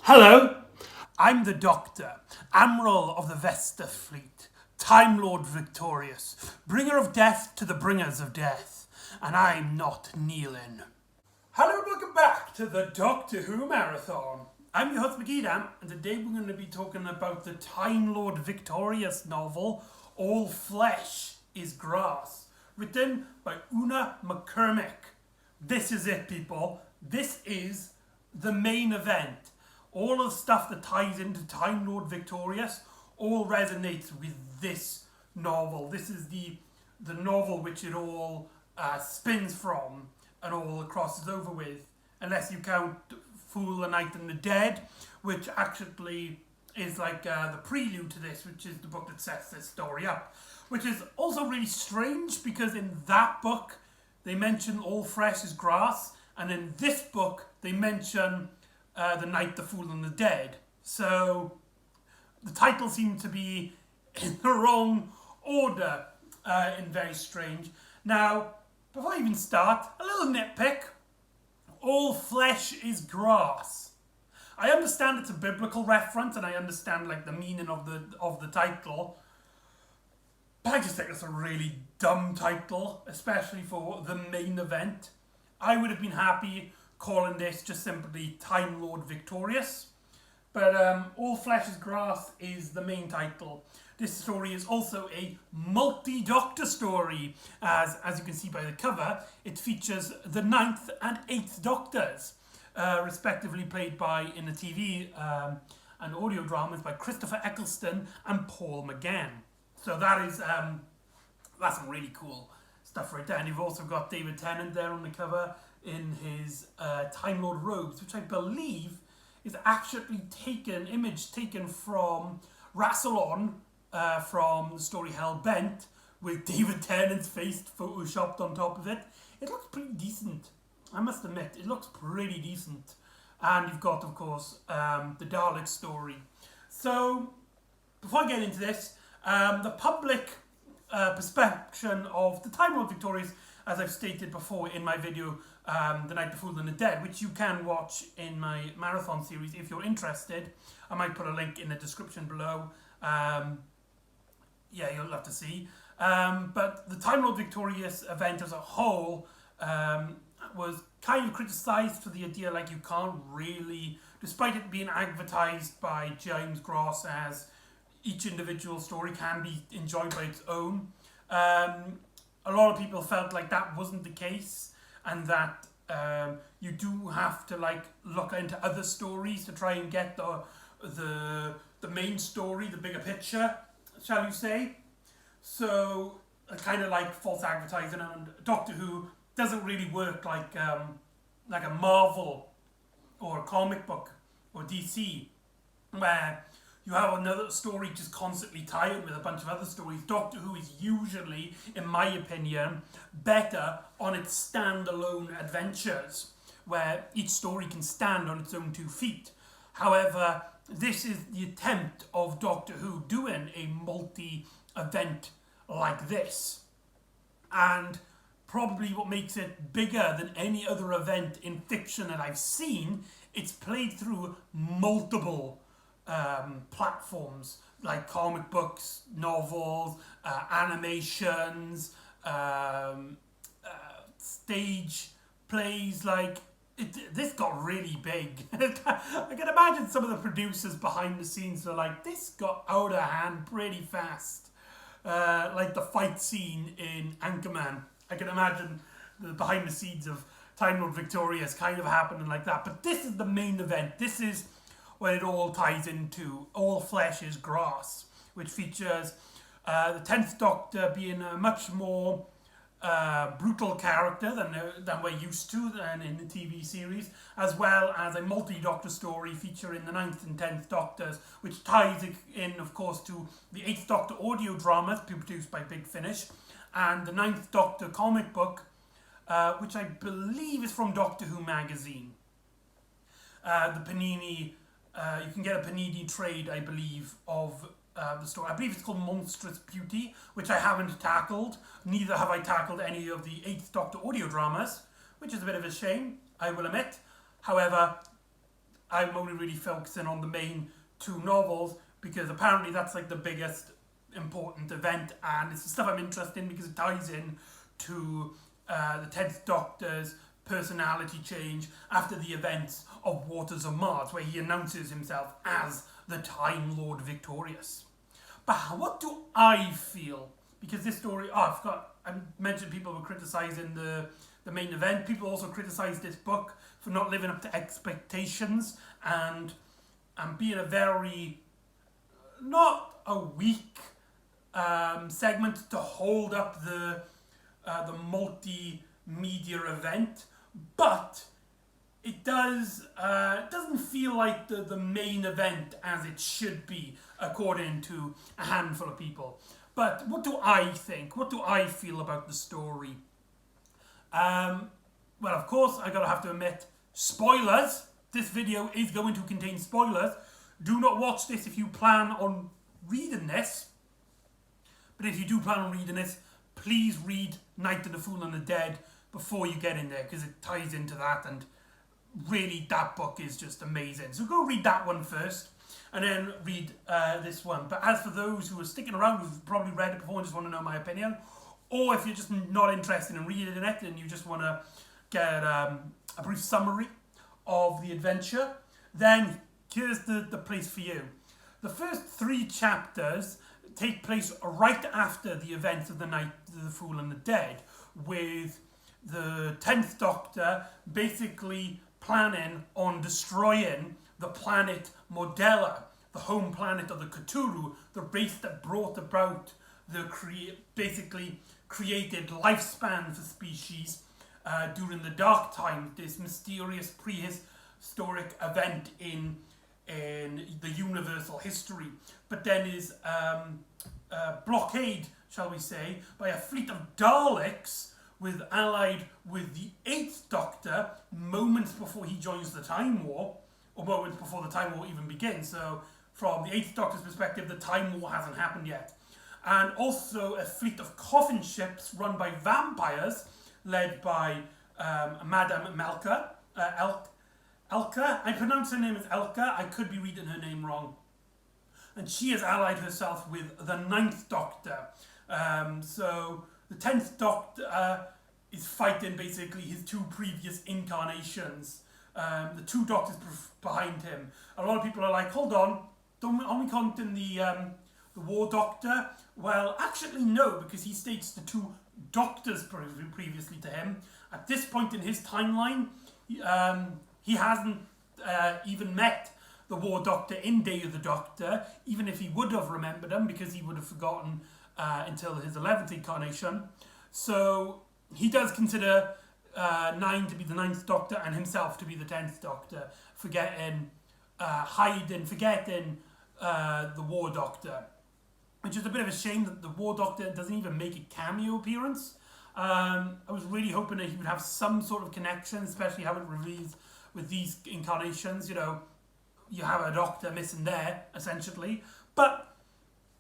Hello, I'm the Doctor, Admiral of the Vesta Fleet, Time Lord victorious, bringer of death to the bringers of death, and I'm not kneeling. Hello and welcome back to the Doctor Who Marathon. I'm your host McEdam, and today we're going to be talking about the Time Lord victorious novel, All Flesh is Grass, written by Una McCormick. This is it, people. This is the main event. All of the stuff that ties into Time Lord Victorious all resonates with this novel. This is the novel which it all spins from and all crosses over with, unless you count Fool, the Night and the Dead, which actually is like the prelude to this, which is the book that sets this story up. Which is also really strange because in that book they mention All Flesh is Grass, and in this book they mention The Night, the Fool and the Dead. So the titles seem to be in the wrong order and very strange. Now, before I even start, a little nitpick. All flesh is grass. I understand it's a biblical reference and I understand like the meaning of the title, but I just think it's a really dumb title, especially for the main event. I would have been happy calling this just simply Time Lord Victorious, but All Flesh is Grass is the main title. This story is also a multi-Doctor story, as you can see by the cover. It features the 9th and 8th Doctors, respectively played by, in the TV and audio dramas, by Christopher Eccleston and Paul McGann. So that's some really cool stuff right there. And you've also got David Tennant there on the cover in his Time Lord robes, which I believe is actually image taken from Rassilon, from the story Hell Bent, with David Tennant's face photoshopped on top of it. It looks pretty decent, I must admit. It looks pretty decent. And you've got, of course, the Dalek story. So, before I get into this, the public perception of the Time Lord Victorious, as I've stated before in my video, The Night, the Fool and the Dead, which you can watch in my marathon series if you're interested. I might put a link in the description below. Yeah, you'll have to see. But the Time Lord Victorious event as a whole was kind of criticised for the idea like you can't really, despite it being advertised by James Gross as each individual story can be enjoyed by its own. A lot of people felt like that wasn't the case, and that you do have to like look into other stories to try and get the main story, the bigger picture, shall you say. So kind of like false advertising, and Doctor Who doesn't really work like a Marvel or a comic book or DC, where you have another story just constantly tied with a bunch of other stories. Doctor Who is usually, in my opinion, better on its standalone adventures, where each story can stand on its own 2 feet. However, this is the attempt of Doctor Who doing a multi-event like this. And probably what makes it bigger than any other event in fiction that I've seen, it's played through multiple platforms, like comic books, novels, animations, stage plays. Like this got really big. I can imagine some of the producers behind the scenes are like, this got out of hand pretty fast. Like the fight scene in Anchorman. I can imagine the behind the scenes of Time Lord Victorious kind of happening like that. But this is the main event. This is what it all ties into. All Flesh is Grass, which features the 10th Doctor being a much more brutal character than we're used to than in the TV series, as well as a multi-Doctor story featuring the 9th and 10th Doctors, which ties in, of course, to the 8th Doctor audio dramas produced by Big Finish, and the 9th Doctor comic book, which I believe is from Doctor Who magazine. The Panini, you can get a Panini trade, I believe, of the story. I believe it's called Monstrous Beauty, which I haven't tackled. Neither have I tackled any of the 8th Doctor audio dramas, which is a bit of a shame, I will admit. However, I'm only really focusing on the main two novels because apparently that's like the biggest important event, and it's the stuff I'm interested in because it ties in to the 10th Doctor's personality change after the events of Waters of Mars, where he announces himself as the Time Lord Victorious. But what do I feel? Because this story, I mentioned people were criticising the main event. People also criticised this book for not living up to expectations and being a very, not a weak segment to hold up the multimedia event, but it doesn't feel like the main event as it should be, according to a handful of people. But what do I think? What do I feel about the story? Well, of course, I gotta have to admit, spoilers. This video is going to contain spoilers. Do not watch this if you plan on reading this. But if you do plan on reading this, please read Night of the Fool and the Dead before you get in there, because it ties into that, and really that book is just amazing. So go read that one first, and then read this one. But as for those who are sticking around, who've probably read it before and just want to know my opinion, or if you're just not interested in reading it and you just want to get a brief summary of the adventure, then here's the place for you. The first 3 chapters take place right after the events of the Night of the Fool and the Dead, with the 10th Doctor basically planning on destroying the planet Modella, the home planet of the Cthulhu, the race that brought about the basically created lifespan for species during the Dark Times, this mysterious prehistoric event in the universal history, but then is blockade, shall we say, by a fleet of Daleks allied with the 8th Doctor moments before he joins the Time War, or moments before the Time War even begins. So from the 8th Doctor's perspective, the Time War hasn't happened yet. And also a fleet of coffin ships run by vampires, led by Madame Melka, Elka. I pronounce her name as Elka. I could be reading her name wrong. And she has allied herself with the 9th Doctor. So the 10th Doctor is fighting basically his 2 previous incarnations. The 2 Doctors behind him. A lot of people are like, hold on, aren't we counting the War Doctor? Well, actually no, because he states the 2 Doctors previously to him. At this point in his timeline, he hasn't even met the War Doctor in Day of the Doctor, even if he would have remembered him, because he would have forgotten until his 11th incarnation. So he does consider 9 to be the 9th Doctor and himself to be the 10th Doctor, forgetting the War Doctor. Which is a bit of a shame that the War Doctor doesn't even make a cameo appearance. I was really hoping that he would have some sort of connection, especially how it reveals with these incarnations. You know, you have a Doctor missing there, essentially. But,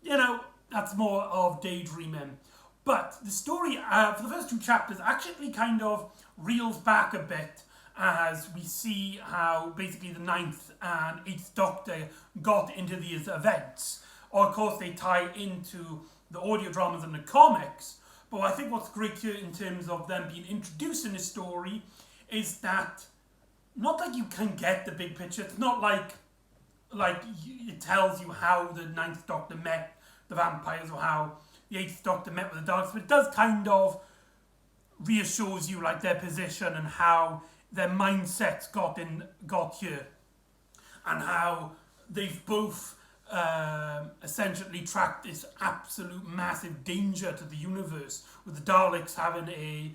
you know, that's more of daydreaming. But the story, for the first 2 chapters, actually kind of reels back a bit as we see how basically the 9th and 8th Doctor got into these events. Or, of course, they tie into the audio dramas and the comics. But I think what's great here in terms of them being introduced in this story is that not like you can get the big picture. It's not like it tells you how the 9th Doctor met the vampires or how the 8th Doctor met with the Daleks. But it does kind of reassures you like their position and how their mindsets got here. And how they've both essentially tracked this absolute massive danger to the universe, with the Daleks having a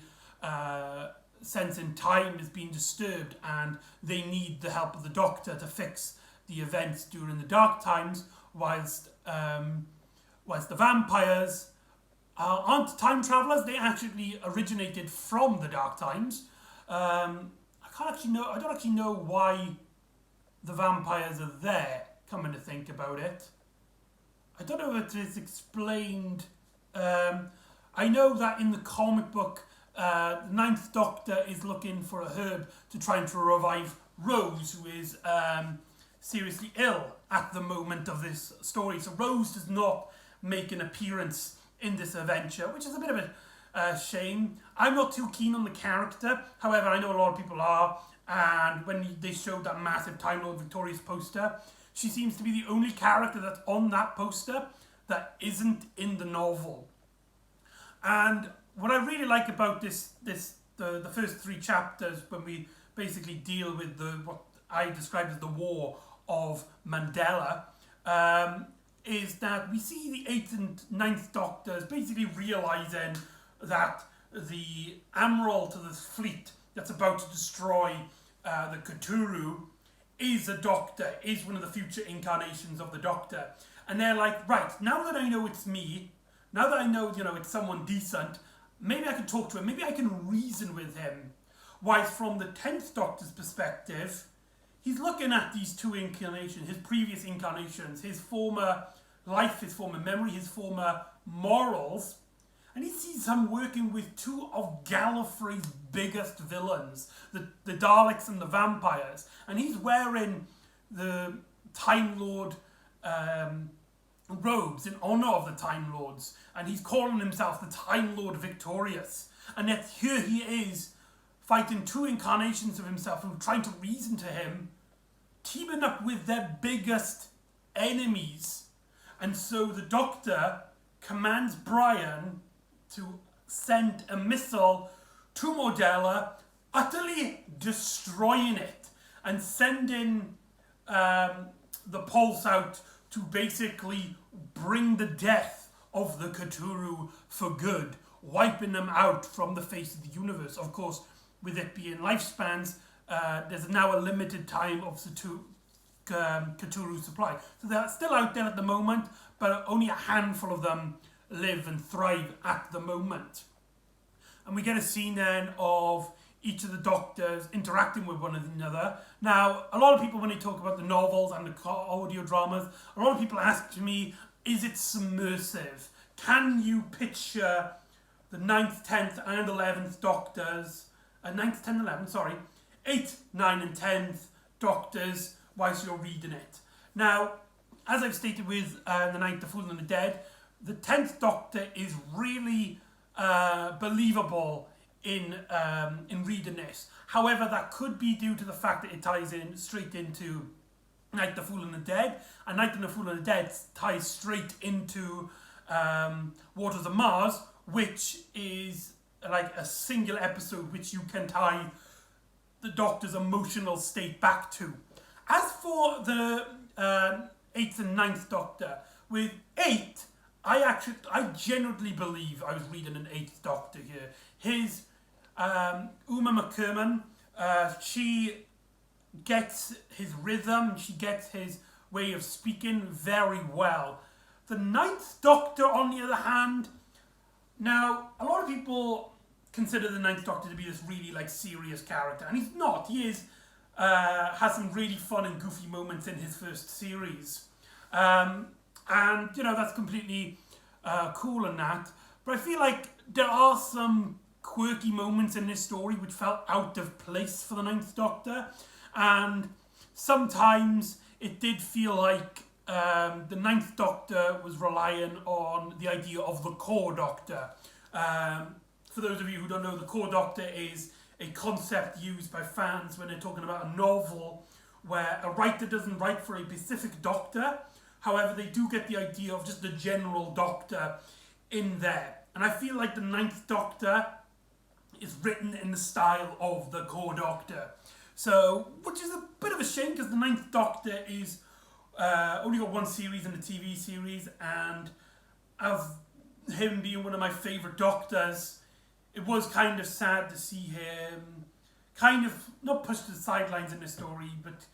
sense in time is being disturbed, and they need the help of the Doctor to fix the events during the Dark Times, whilst the vampires aren't time travelers. They actually originated from the Dark Times. I don't actually know why the vampires are there, coming to think about it. I don't know if it is explained. I know that in the comic book, the 9th Doctor is looking for a herb to try and to revive Rose, who is seriously ill at the moment of this story. So Rose does not make an appearance in this adventure, which is a bit of a shame. I'm not too keen on the character, however, I know a lot of people are, and when they showed that massive Time Lord Victorious poster, she seems to be the only character that's on that poster that isn't in the novel. And what I really like about the first 3 chapters, when we basically deal with what I described as the War of Mandela, is that we see the 8th and 9th Doctors basically realising that the Admiral to this fleet that's about to destroy the Cthulhu is a Doctor, is one of the future incarnations of the Doctor. And they're like, right, now that I know it's me, now that I know, it's someone decent, maybe I can talk to him, maybe I can reason with him. Whilst from the 10th Doctor's perspective, he's looking at these 2 incarnations, his previous incarnations, his former life, his former memory, his former morals, and he sees him working with 2 of Gallifrey's biggest villains, the Daleks and the vampires, and he's wearing the Time Lord robes in honour of the Time Lords, and he's calling himself the Time Lord Victorious, and yet here he is fighting 2 incarnations of himself who are trying to reason to him, teaming up with their biggest enemies. And so the Doctor commands Brian to send a missile to Modella, utterly destroying it and sending the pulse out to basically bring the death of the Cthulhu for good, wiping them out from the face of the universe. Of course, with it being lifespans, there's now a limited time of the Cthulhu supply. So they're still out there at the moment, but only a handful of them live and thrive at the moment. And we get a scene then of each of the Doctors interacting with one another. Now, a lot of people, when they talk about the novels and the audio dramas, a lot of people ask me, is it submersive? Can you picture the 9th, 10th and 11th Doctors, 9th, 10th, 11th, sorry, 8th, 9th and 10th Doctors whilst you're reading it? Now, as I've stated with The Ninth, The Fool and the Dead, the 10th Doctor is really believable in reading this. However, that could be due to the fact that it ties in straight into Night, the Fool and the Dead, and Night and the Fool and the Dead ties straight into Waters of Mars, which is like a single episode which you can tie the Doctor's emotional state back to. As for the 8th and 9th Doctor, with 8, I genuinely believe I was reading an 8th Doctor here. His Uma McEdam, she gets his rhythm, she gets his way of speaking very well. The 9th Doctor, on the other hand, now, a lot of people consider the 9th Doctor to be this really serious character, and he's not. He is has some really fun and goofy moments in his first series. And, that's completely cool and that. But I feel like there are some quirky moments in this story which felt out of place for the 9th Doctor. And sometimes it did feel like the 9th Doctor was relying on the idea of the core Doctor. For those of you who don't know, the core Doctor is a concept used by fans when they're talking about a novel where a writer doesn't write for a specific Doctor. However, they do get the idea of just the general Doctor in there. And I feel like the 9th Doctor is written in the style of the core Doctor. So, which is a bit of a shame because the 9th Doctor is only got one series in the TV series, and of him being one of my favourite Doctors, it was kind of sad to see him kind of not pushed to the sidelines in the story, but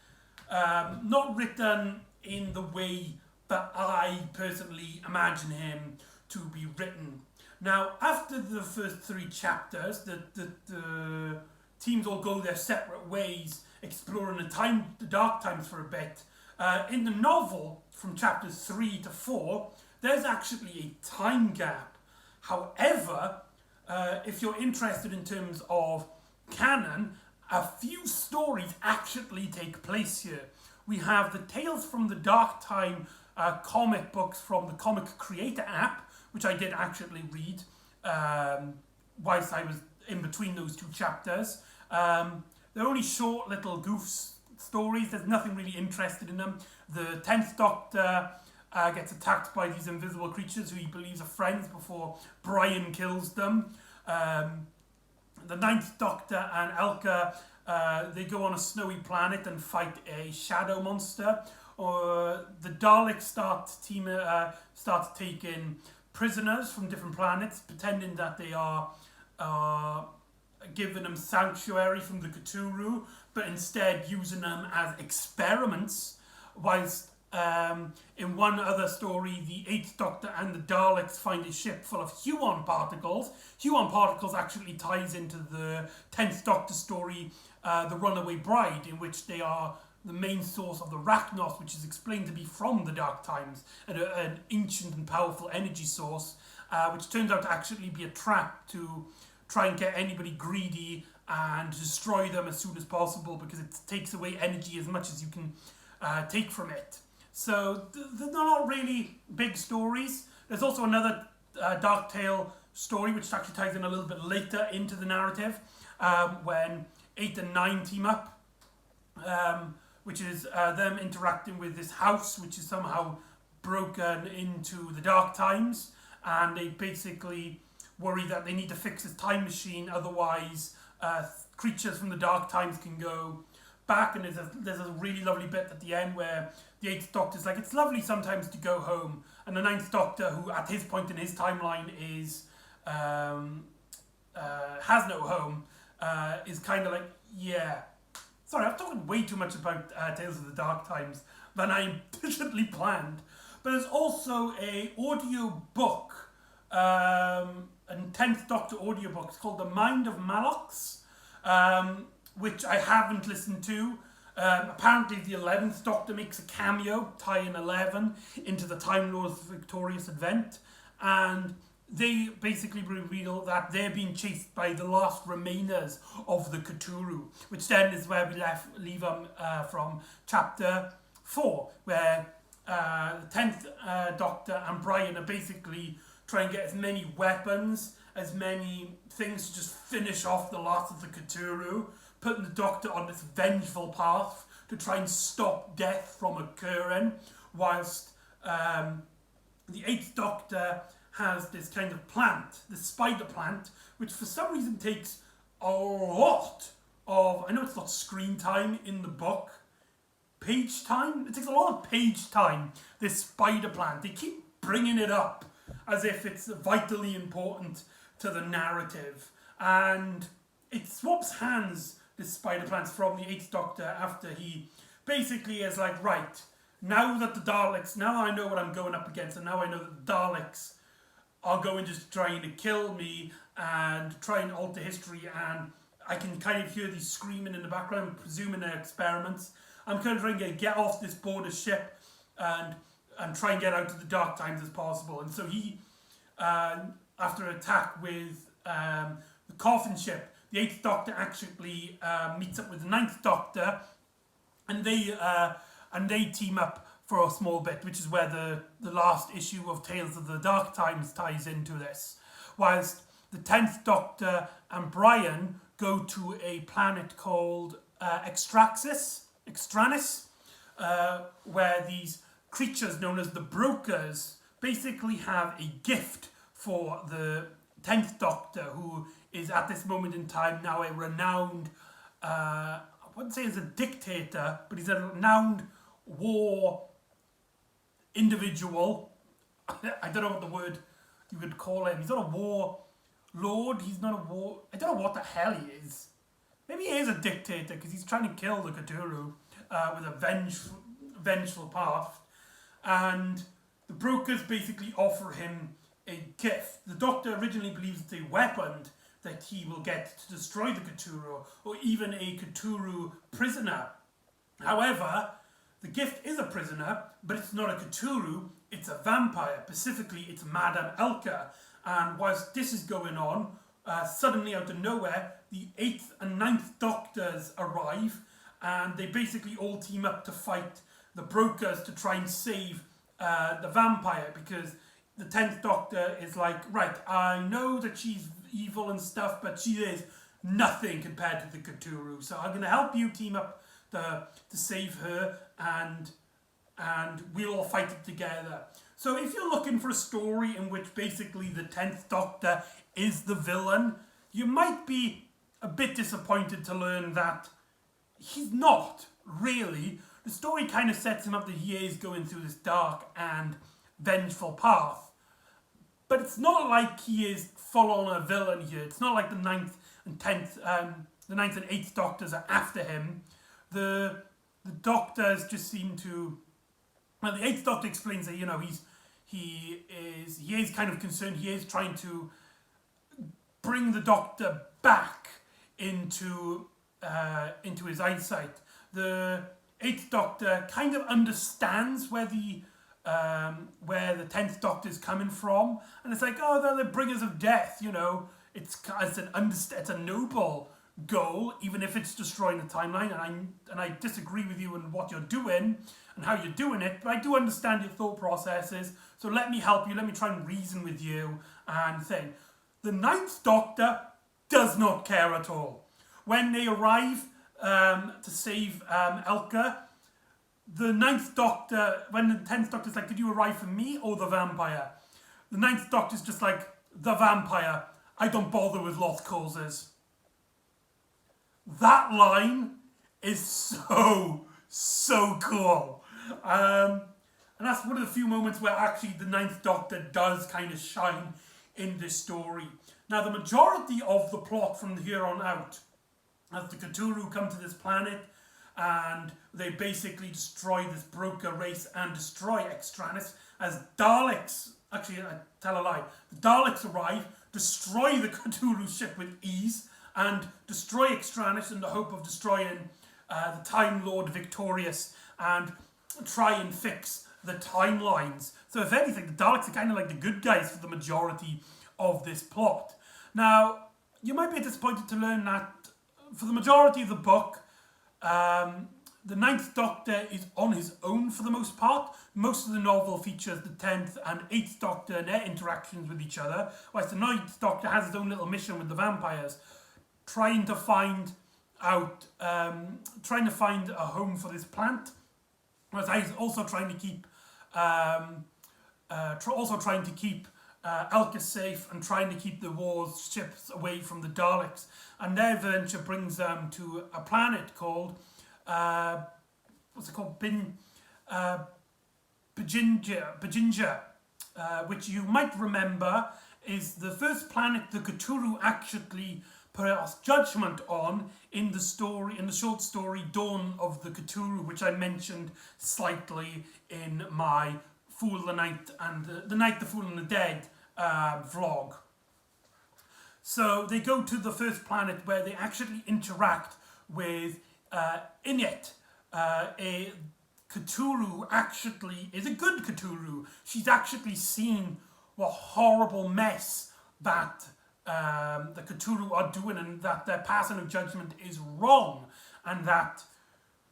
not written in the way that I personally imagine him to be written. Now, after the first 3 chapters, the teams all go their separate ways, exploring the dark times for a bit. In the novel, from chapters 3 to 4, there's actually a time gap. However, if you're interested in terms of canon, a few stories actually take place here. We have the Tales from the Dark Time comic books from the Comic Creator app, which I did actually read whilst I was in between those two chapters. They're only short little stories. There's nothing really interested in them. The 10th Doctor gets attacked by these invisible creatures who he believes are friends before Brian kills them. The 9th Doctor and Elka, they go on a snowy planet and fight a shadow monster. The Daleks start taking prisoners from different planets, pretending that they are giving them sanctuary from the Cthulhu, but instead using them as experiments. Whilst in one other story, the 8th Doctor and the Daleks find a ship full of Huon particles. Huon particles actually ties into the 10th Doctor story, The Runaway Bride, in which they are the main source of the Rachnos, which is explained to be from the Dark Times, an ancient and powerful energy source, which turns out to actually be a trap to try and get anybody greedy and destroy them as soon as possible, because it takes away energy as much as you can take from it. So they're not really big stories. There's also another Dark Tale story which actually ties in a little bit later into the narrative, when 8 and 9 team up, which is them interacting with this house which is somehow broken into the Dark Times, and they basically worry that they need to fix this time machine, otherwise creatures from the Dark Times can go back. And there's a really lovely bit at the end where the 8th Doctor's like, it's lovely sometimes to go home, and the 9th Doctor, who at his point in his timeline is has no home, is kind of like, yeah. Sorry, I've talked way too much about Tales of the Dark Times than I implicitly planned. But there's also a audio book, a 10th Doctor audio book. It's called The Mind of Malox, which I haven't listened to. Apparently the 11th Doctor makes a cameo, tying 11 into the Time Lord's victorious advent, and they basically reveal that they're being chased by the last remainers of the Cthulhu, which then is where we leave them from chapter 4, where the 10th Doctor and Brian are basically trying to get as many weapons, as many things to just finish off the last of the Cthulhu, putting the Doctor on this vengeful path to try and stop death from occurring, whilst the 8th Doctor has this kind of plant, the spider plant, which for some reason takes a lot of, I know it's not screen time in the book, page time? It takes a lot of page time, this spider plant. They keep bringing it up as if it's vitally important to the narrative. And it swaps hands, this spider plant, from the 8th Doctor after he basically is like, right, now that the Daleks, now I know what I'm going up against, and now I know that the Daleks are going just trying to kill me and try and alter history, and I can kind of hear these screaming in the background, presuming they're experiments. I'm kind of trying to get off this border ship and try and get out of the Dark Times as possible. And so he, after an attack with the coffin ship, the 8th Doctor actually meets up with the 9th Doctor, and they team up for a small bit, which is where the last issue of Tales of the Dark Times ties into this. Whilst the 10th Doctor and Brian go to a planet called Extranis, where these creatures known as the Brokers basically have a gift for the 10th Doctor, who is at this moment in time now a renowned, I wouldn't say he's a dictator, but he's a renowned war individual. I don't know what the word you would call him. He's not a war lord. He's not a war... I don't know what the hell he is. Maybe he is a dictator because he's trying to kill the Cthulhu with a vengeful path. And the Brokers basically offer him a gift. The Doctor originally believes it's a weapon that he will get to destroy the Cthulhu, or even a Cthulhu prisoner. However, the gift is a prisoner, but it's not a Cthulhu, it's a vampire. Specifically, it's Madame Elka. And whilst this is going on, suddenly out of nowhere, the 8th and 9th Doctors arrive, and they basically all team up to fight the brokers to try and save the vampire, because the 10th Doctor is like, right, I know that she's evil and stuff, but she is nothing compared to the Cthulhu, so I'm going to help you team up to save her, and we'll all fight it together. So if you're looking for a story in which basically the 10th Doctor is the villain, you might be a bit disappointed to learn that he's not, really. The story kind of sets him up that he is going through this dark and vengeful path. But it's not like he is full on a villain here. It's not like the 9th and 10th, the 9th and 8th Doctors are after him. The Doctors just seem to... Well, the 8th Doctor explains that, you know, he is kind of concerned. He is trying to bring the Doctor back into his eyesight. The 8th Doctor kind of understands where the 10th Doctor is coming from, and it's like, oh, they're the bringers of death, you know. It's a noble goal, even if it's destroying the timeline, and I disagree with you in what you're doing and how you're doing it, but I do understand your thought processes, so let me help you, let me try and reason with you, and thing. The 9th Doctor does not care at all. When they arrive to save Elka, the 9th Doctor, when the 10th Doctor's like, did you arrive for me or the vampire? The 9th Doctor's just like, the vampire. I don't bother with lost causes. That line is so cool. And that's one of the few moments where actually the 9th Doctor does kind of shine in this story. Now, the majority of the plot from here on out, as the Cthulhu come to this planet, and they basically destroy this broker race and destroy Extranis, as Daleks, actually I tell a lie, the Daleks arrive, destroy the Cthulhu ship with ease, and destroy Extranis in the hope of destroying the Time Lord Victorious, and try and fix the timelines. So if anything, the Daleks are kind of like the good guys for the majority of this plot. Now, you might be disappointed to learn that for the majority of the book, the 9th Doctor is on his own for the most part. Most of the novel features the 10th and 8th Doctor and their interactions with each other, whilst the 9th Doctor has his own little mission with the vampires, trying to find a home for this plant. Whereas he's also trying to keep Elka safe and trying to keep the war's ships away from the Daleks. And their venture brings them to a planet called, Bajinja, which you might remember is the first planet the Cthulhu actually passed judgment on in the short story Dawn of the Cthulhu, which I mentioned slightly in my Fool of the Night and the Night the Fool and the Dead vlog. So they go to the first planet where they actually interact with Init. A Cthulhu actually is a good Cthulhu. She's actually seen what horrible mess that the Cthulhu are doing, and that their passing of judgment is wrong, and that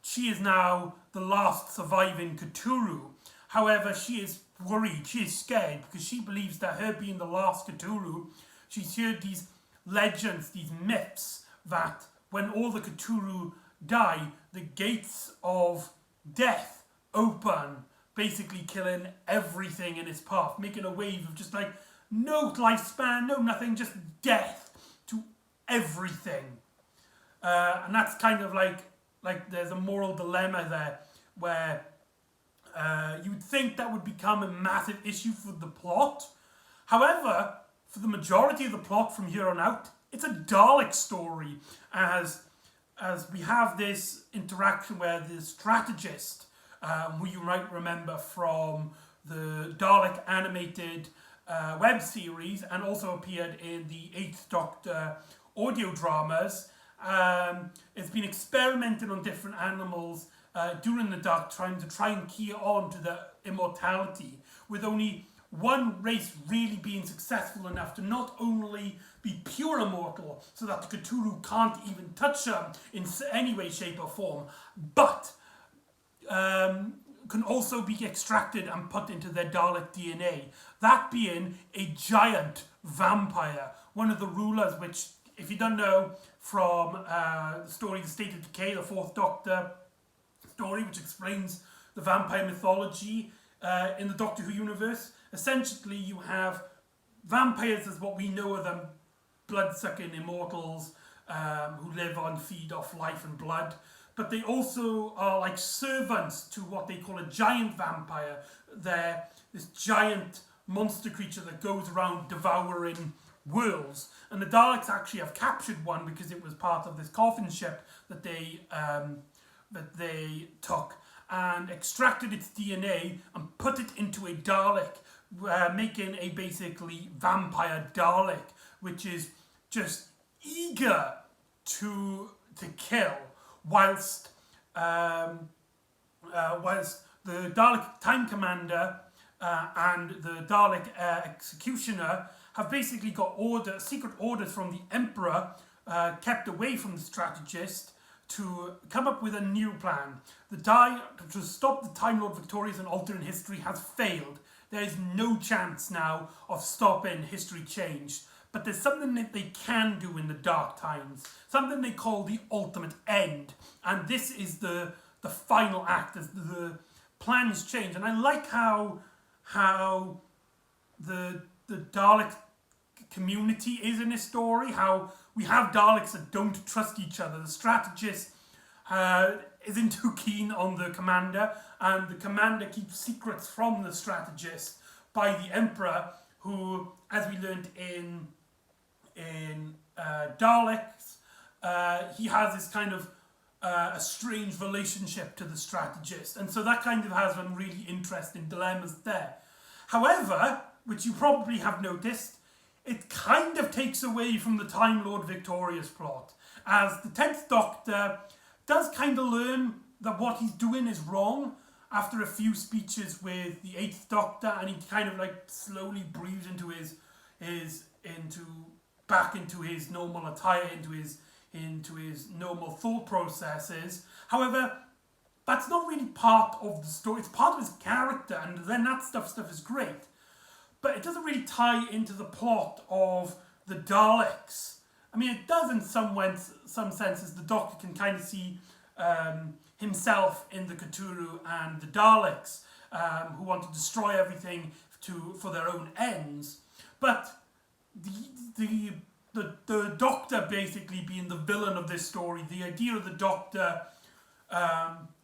she is now the last surviving Cthulhu. However, she is worried, she is scared, because she believes that her being the last Cthulhu, she's heard these legends, these myths, that when all the Cthulhu die, the gates of death open, basically killing everything in its path, making a wave of just like no lifespan, no nothing, just death to everything. And that's kind of like there's a moral dilemma there, where you would think that would become a massive issue for the plot. However, for the majority of the plot from here on out, it's a Dalek story, as we have this interaction where the strategist, who you might remember from the Dalek animated web series and also appeared in the 8th Doctor audio dramas, it's been experimented on different animals during the Dark Time to try and key on to the immortality, with only one race really being successful enough to not only be pure immortal, so that the Cthulhu can't even touch them in any way, shape or form, but can also be extracted and put into their Dalek DNA. That being a giant vampire, one of the rulers, which, if you don't know, from the story The State of Decay, the Fourth Doctor story, which explains the vampire mythology in the Doctor Who universe, essentially you have vampires as what we know of them, blood-sucking immortals who live on, feed off life and blood. But they also are like servants to what they call a giant vampire. They're this giant monster creature that goes around devouring worlds. And the Daleks actually have captured one because it was part of this coffin ship that they took and extracted its DNA and put it into a Dalek, making a basically vampire Dalek, which is just eager to kill. Whilst the Dalek Time Commander and the Dalek Executioner have basically got secret orders from the Emperor, kept away from the strategist, to come up with a new plan. To stop the Time Lord victorious and altering history has failed. There is no chance now of stopping history change. But there's something that they can do in the dark times, something they call the ultimate end. And this is the final act as the plans change. And I like how the Dalek community is in this story, how we have Daleks that don't trust each other. The strategist isn't too keen on the commander, and the commander keeps secrets from the strategist by the Emperor, who, as we learned in Daleks, he has this kind of a strange relationship to the strategist, and so that kind of has some really interesting dilemmas there. However, which you probably have noticed, it kind of takes away from the Time Lord victorious plot, as the 10th Doctor does kind of learn that what he's doing is wrong after a few speeches with the 8th Doctor, and he kind of like slowly breathes into back into his normal attire, into his normal thought processes. However, that's not really part of the story. It's part of his character, and then that stuff is great. But it doesn't really tie into the plot of the Daleks. I mean, it does in some senses. The Doctor can kind of see himself in the Cthulhu and the Daleks, who want to destroy everything for their own ends. But the Doctor basically being the villain of this story, the idea of the Doctor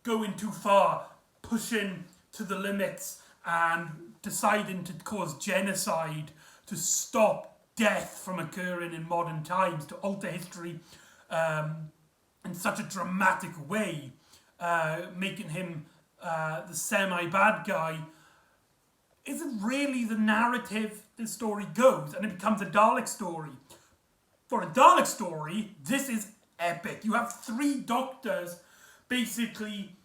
going too far, pushing to the limits and deciding to cause genocide to stop death from occurring in modern times, to alter history in such a dramatic way, making him the semi-bad guy, isn't really the narrative this story goes, and it becomes a Dalek story. For a Dalek story, this is epic. You have 3 Doctors basically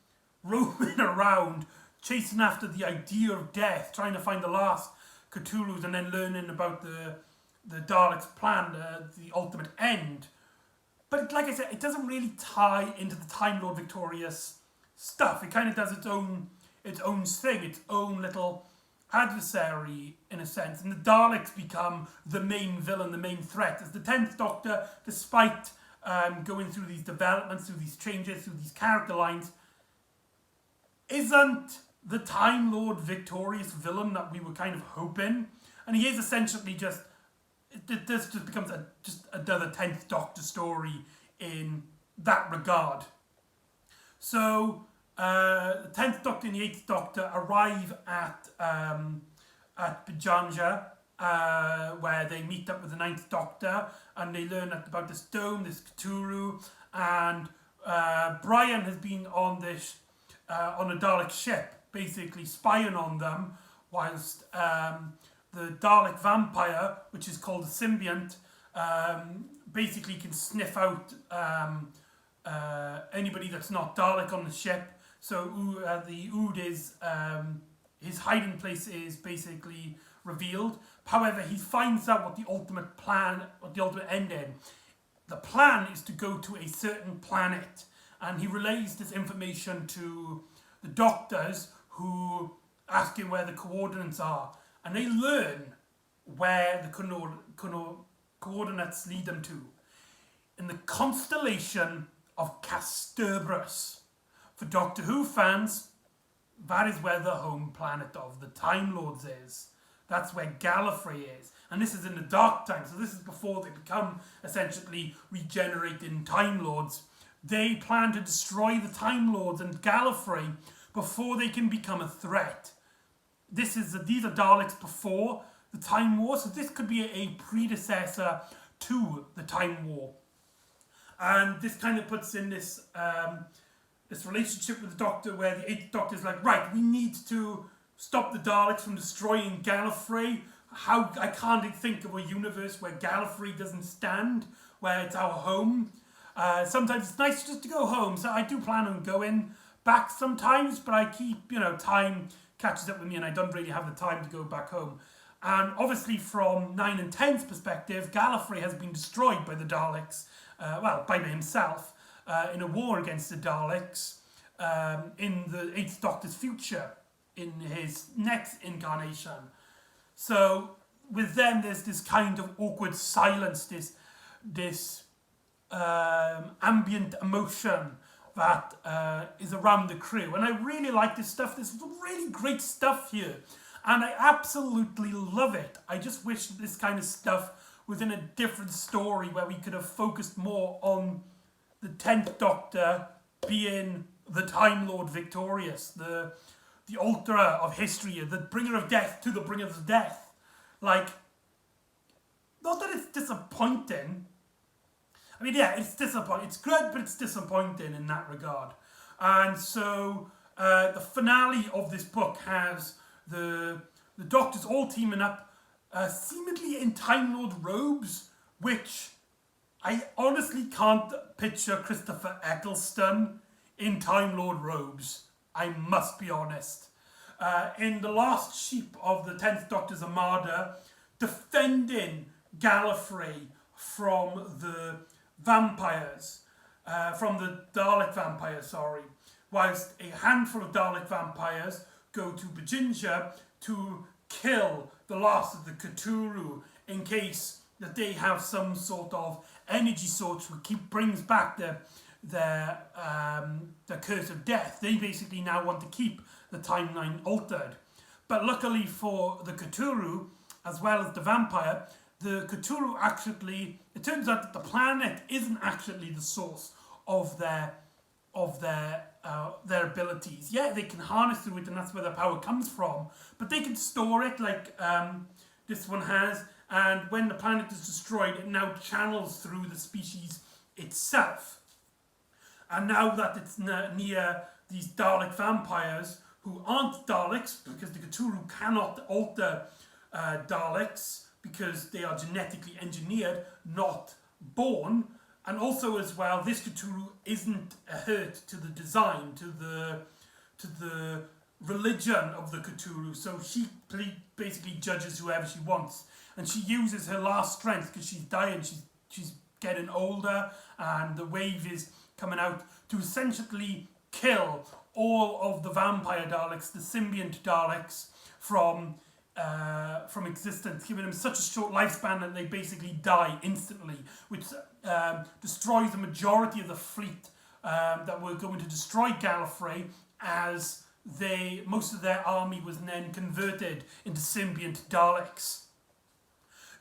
roaming around, chasing after the idea of death, trying to find the last Cthulhus, and then learning about the Daleks' plan, the ultimate end. But like I said, it doesn't really tie into the Time Lord victorious stuff. It kind of does its own thing, its own little adversary in a sense, and the Daleks become the main villain, the main threat, as the 10th Doctor, despite going through these developments, through these changes, through these character lines, isn't the Time Lord victorious villain that we were kind of hoping, and he is essentially this just becomes just another 10th Doctor story in that regard. So the 10th Doctor and the 8th Doctor arrive at Bajanja, where they meet up with the 9th Doctor, and they learn about this dome, this Cthulhu, and Brian has been on a Dalek ship, basically spying on them, whilst the Dalek vampire, which is called a symbiont, basically can sniff out anybody that's not Dalek on the ship. So the Ood is his hiding place is basically revealed. However, he finds out what the ultimate plan, what the ultimate ending. The plan is to go to a certain planet, and he relays this information to the doctors, who ask him where the coordinates are, and they learn where the coordinates lead them to. In the constellation of Kasterborous. For Doctor Who fans, that is where the home planet of the Time Lords is. That's where Gallifrey is. And this is in the Dark Time, so this is before they become essentially regenerated Time Lords. They plan to destroy the Time Lords and Gallifrey before they can become a threat. These are Daleks before the Time War, so this could be a predecessor to the Time War. And this kind of puts in this this relationship with the Doctor, where the Eighth Doctor is like, right, we need to stop the Daleks from destroying Gallifrey. I can't think of a universe where Gallifrey doesn't stand, where it's our home. Sometimes it's nice just to go home, so I do plan on going back sometimes, but I keep, time catches up with me and I don't really have the time to go back home. And obviously from 9 and 10's perspective, Gallifrey has been destroyed by the Daleks, by himself, in a war against the Daleks, in the 8th Doctor's future, in his next incarnation. So with them, there's this kind of awkward silence, this ambient emotion that is around the crew. And I really like this stuff. There's really great stuff here. And I absolutely love it. I just wish that this kind of stuff was in a different story, where we could have focused more on the 10th Doctor being the Time Lord victorious, the alterer of history, the bringer of death to the bringers of death. Like, not that it's disappointing. I mean, yeah, it's disappointing. It's good, but it's disappointing in that regard. And so the finale of this book has the Doctors all teaming up, seemingly in Time Lord robes, which I honestly can't picture Christopher Eccleston in Time Lord robes. I must be honest. In the last sheep of the 10th Doctor's Armada, defending Gallifrey from the vampires, from the Dalek vampires, whilst a handful of Dalek vampires go to Bajinja to kill the last of the Cthulhu, in case that they have some sort of energy source which brings back the curse of death. They basically now want to keep the timeline altered. But luckily for the Cthulhu, as well as the vampire, the Cthulhu actually, it turns out that the planet isn't actually the source of their abilities. Yeah, they can harness through it, and that's where their power comes from. But they can store it, like this one has, and when the planet is destroyed, it now channels through the species itself. And now that it's near these Dalek vampires, who aren't Daleks, because the Cthulhu cannot alter Daleks, because they are genetically engineered, not born. And also as well, this Cthulhu isn't a hurt to the design, to the religion of the Cthulhu. So she basically judges whoever she wants. And she uses her last strength, because she's dying, she's getting older, and the wave is coming out, to essentially kill all of the vampire Daleks, the symbiont Daleks, from existence, giving them such a short lifespan that they basically die instantly, which destroys the majority of the fleet that were going to destroy Gallifrey, as most of their army was then converted into symbiont Daleks.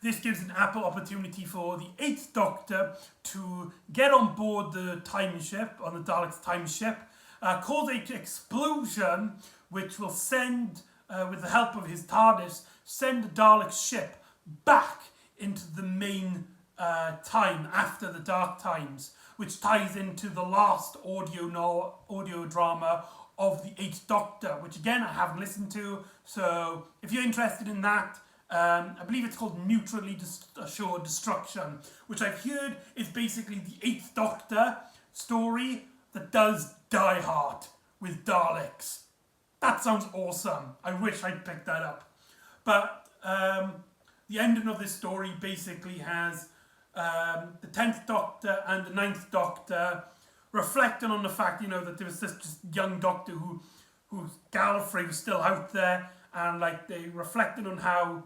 This gives an ample opportunity for the 8th Doctor to get on board the time ship, on the Daleks' time ship, cause an explosion which will send, with the help of his TARDIS, send the Dalek ship back into the main time after the Dark Times, which ties into the last audio drama of the 8th Doctor, which again I haven't listened to, so if you're interested in that, I believe it's called Neutrally Assured Destruction, which I've heard is basically the 8th Doctor story that does Die Hard with Daleks. That sounds awesome. I wish I'd picked that up. But The ending of this story basically has the 10th Doctor and the 9th Doctor reflecting on the fact, that there was this just young Doctor whose Gallifrey was still out there, and like they reflected on how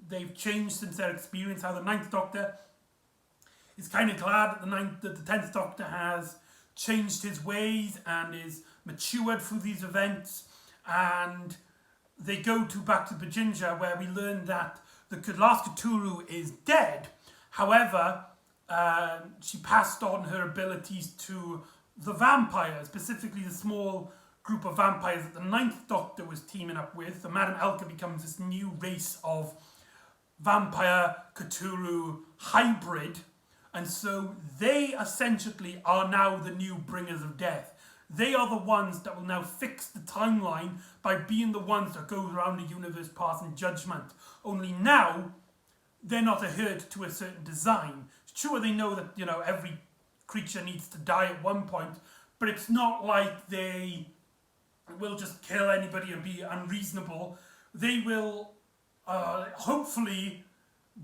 they've changed since their experience, how the 9th Doctor is kind of glad that the 10th Doctor has changed his ways and is matured through these events, and they go back to Bajinja, where we learn that the last Cthulhu is dead. However, she passed on her abilities to the vampires, specifically the small group of vampires that the 9th Doctor was teaming up with. So Madame Elka becomes this new race of vampire Cthulhu hybrid, and so they essentially are now the new bringers of death. They are the ones that will now fix the timeline by being the ones that go around the universe passing judgment. Only now, they're not adhered to a certain design. Sure, they know that, every creature needs to die at one point, but it's not like they will just kill anybody and be unreasonable. They will hopefully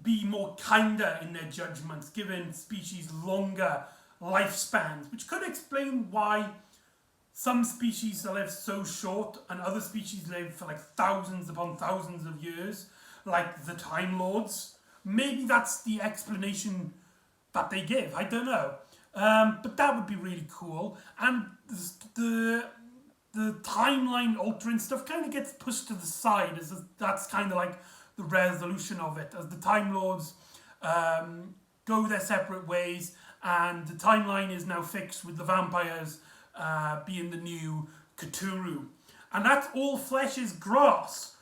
be more kinder in their judgments, giving species longer lifespans, which could explain why some species live so short and other species live for like thousands upon thousands of years, like the Time Lords. Maybe that's the explanation that they give. I don't know. But that would be really cool. And the timeline altering stuff kind of gets pushed to the side. That's kind of like the resolution of it. As the Time Lords go their separate ways, and the timeline is now fixed with the vampires being the new Cthulhu. And that's all flesh is grass.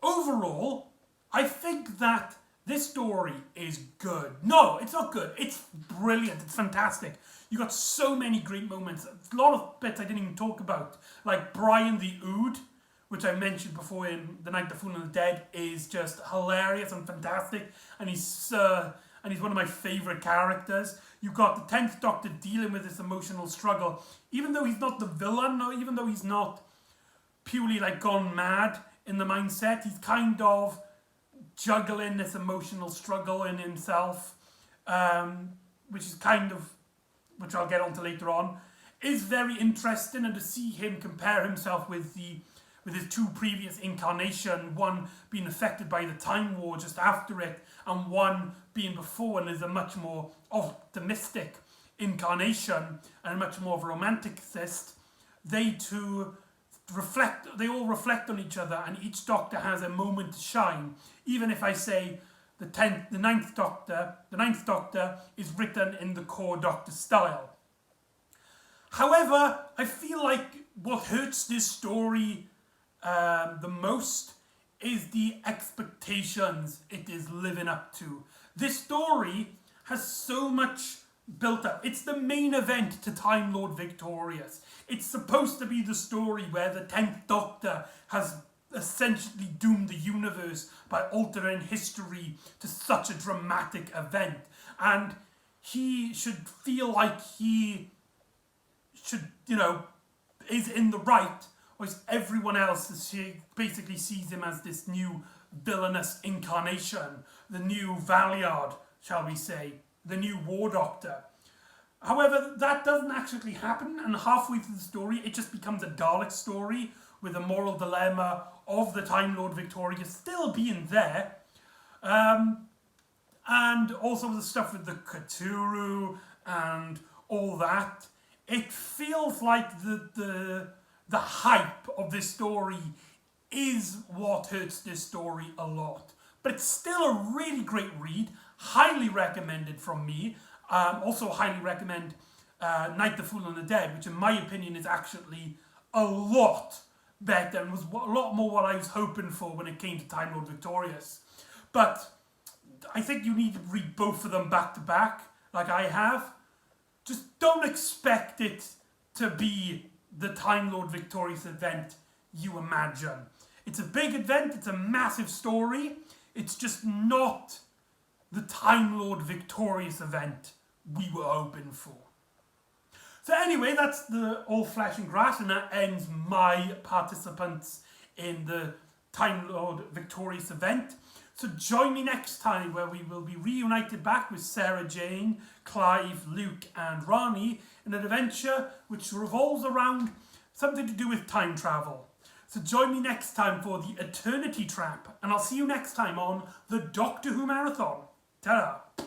Overall, I think that this story is good. No, it's not good. It's brilliant. It's fantastic. You got so many great moments. A lot of bits I didn't even talk about. Like Brian the Ood, which I mentioned before in The Night, the Fool and the Dead, is just hilarious and fantastic. And he's one of my favourite characters. You've got the 10th Doctor dealing with this emotional struggle. Even though he's not the villain, or even though he's not purely like gone mad in the mindset, he's kind of juggling this emotional struggle in himself, which I'll get onto later on, is very interesting. And to see him compare himself with his two previous incarnations, one being affected by the Time War just after it, and one being before, and is a much more optimistic incarnation and much more of a romanticist. They all reflect on each other, and each Doctor has a moment to shine. Even if I say the 9th Doctor is written in the core Doctor style. However, I feel like what hurts this story the most is the expectations it is living up to. This story has so much built up. It's the main event to Time Lord Victorious. It's supposed to be the story where the 10th Doctor has essentially doomed the universe by altering history to such a dramatic event. And he should feel like he should, is in the right, whereas everyone else basically sees him as this new villainous incarnation, the new Valiard, shall we say, the new War Doctor. However, that doesn't actually happen, and halfway through the story, it just becomes a Dalek story with a moral dilemma of the Time Lord Victorious still being there. And also the stuff with the Cthulhu and all that. It feels like the hype of this story is what hurts this story a lot. But it's still a really great read, highly recommended from me. Also highly recommend Night, the Fool and the Dead, which in my opinion is actually a lot better and was a lot more what I was hoping for when it came to Time Lord Victorious. But I think you need to read both of them back to back, like I have. Just don't expect it to be the Time Lord Victorious event you imagine. It's a big event, it's a massive story, it's just not the Time Lord Victorious event we were hoping for. So anyway, that's the All Flesh and Grass, and that ends my participants in the Time Lord Victorious event. So join me next time where we will be reunited back with Sarah Jane, Clive, Luke and Ronnie in an adventure which revolves around something to do with time travel. So join me next time for the Eternity Trap, and I'll see you next time on the Doctor Who Marathon. Ta-da!